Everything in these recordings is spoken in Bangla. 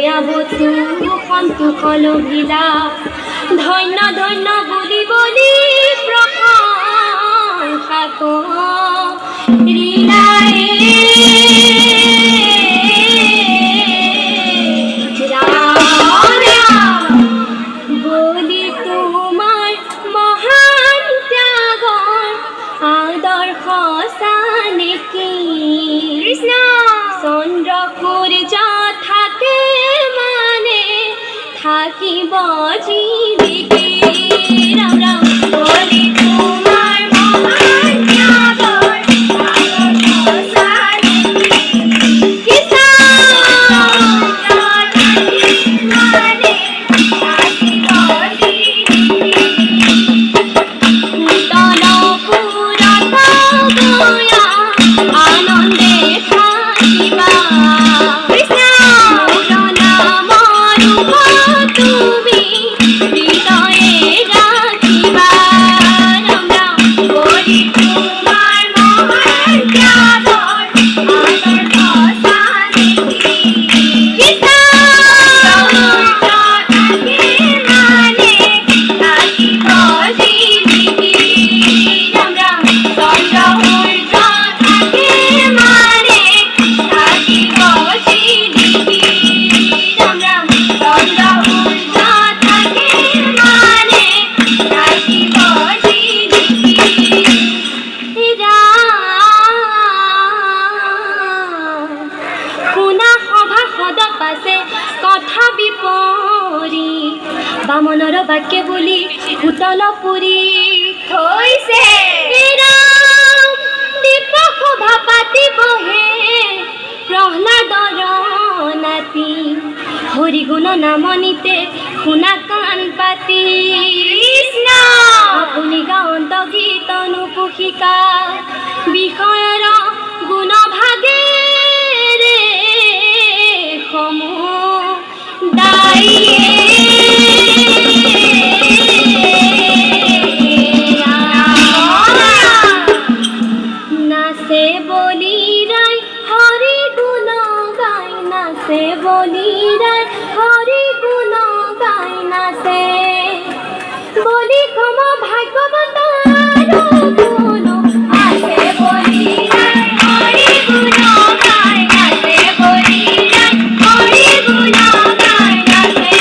দয়াবতু সন্তোষ লভিলা ধন্য ধন্য বুলি বুলি প্ৰশংসা কৰিলাই বলি তোমাৰ মহান ত্যাগৰ আদৰ্শ নেকি কৃষ্ণ চন্দ্ৰ সূৰ্য থাকে মানে থাকিব জীৱিকে ৰাম ৰাম বলি তোমাৰ মহান ত্যাগৰ আদৰ্শ নেকি কৃষ্ণ মানে থাকিব বামনৰ বাক্য বুলি ভূতল পুৰি থৈছে দীপ সভা পাতিবহে প্ৰহ্লাদৰ নাতি হৰি গুণ নাম নিতে শুনা কাণ পাতি কৃষ্ণ আপুনি গাৱন্ত গীত নুপুষিকা বিষয়ৰ গুণ ভাগেৰে সমূহ দায়ী বলিরাই হরি গুণ গাই নাচে বলি কম ভাগ্যবন্ত গুণ আছে বলিরাই হরি গুণ গাই নাচে বলিরাই হরি গুণ গাই নাচে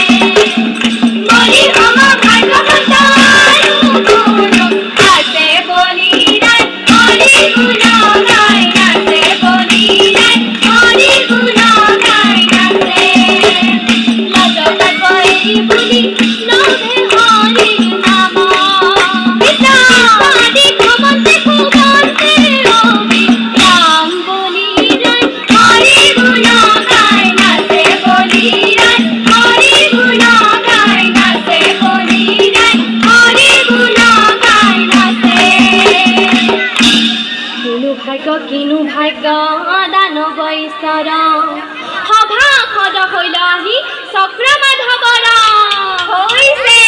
বলি কম ভাগ্যবন্ত গুণ আছে বলিরাই হরি গুণ গাই নাচে বলিরাই হরি গুণ বুলি নভে হৰি নাম আদি ভৱন্তে ভৱন্তে ৰবি ৰাম বলিৰাই হৰি গুণ গাই নাচে বলিৰাই হৰি গুণ গাই নাচে বলিৰাই হৰি গুণ গাই নাচে কিনো ভাগ্য দানৱ ঈশ্বৰ সভা সদ হৈলাহি চক্ৰ মাধৱৰ হৈছে